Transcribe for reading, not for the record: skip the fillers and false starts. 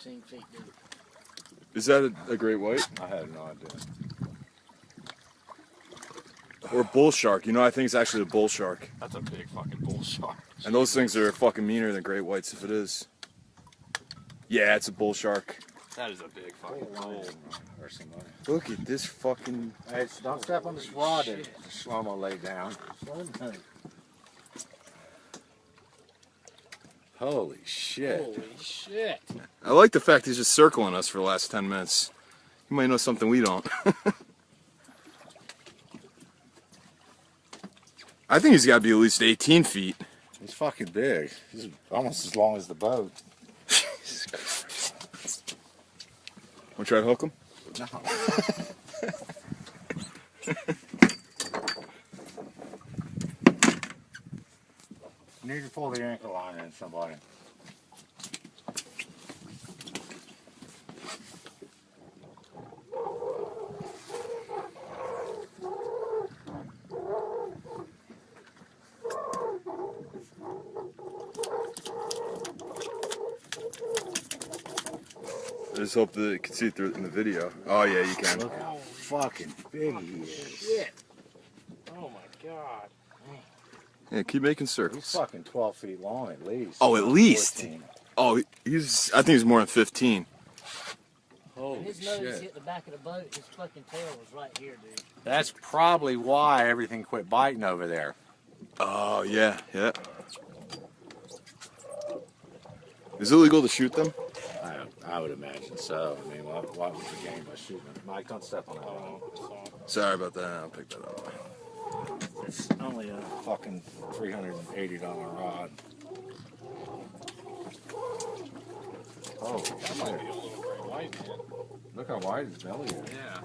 14 feet deep. Is that a great white? I had no idea. Or a bull shark? You know, I think it's actually a bull shark. That's a big fucking bull shark. And those things are fucking meaner than great whites if it is. Yeah, it's a bull shark. That is a big fucking bull. Or something. Look at this fucking... Hey, don't step on this rod and slow-mo lay down. Holy shit. Holy shit. I like the fact he's just circling us for the last 10 minutes. He might know something we don't. I think he's got to be at least 18 feet. He's fucking big. He's almost as long as the boat. Want to try to hook him? No. You need to pull the ankle line in, somebody. I just hope that you can see it through in the video. Oh yeah, you can. Look how fucking big he is. Shit. Oh my god. Yeah, keep making He's circles. fucking 12 feet long at least. Oh, at least. 14. Oh, he's. I think he's more than 15. Holy And his nose shit. hit the back of the boat. His fucking tail was right here, dude. That's probably why everything quit biting over there. Oh yeah, yeah. Is it illegal to shoot them? I would imagine so. I mean, what was the game by shooting them? Mike, don't step on that. Sorry about that. I'll pick that up. It's only a fucking $380 rod. Oh, That might be a little great white, man. look how wide his belly is. Yeah.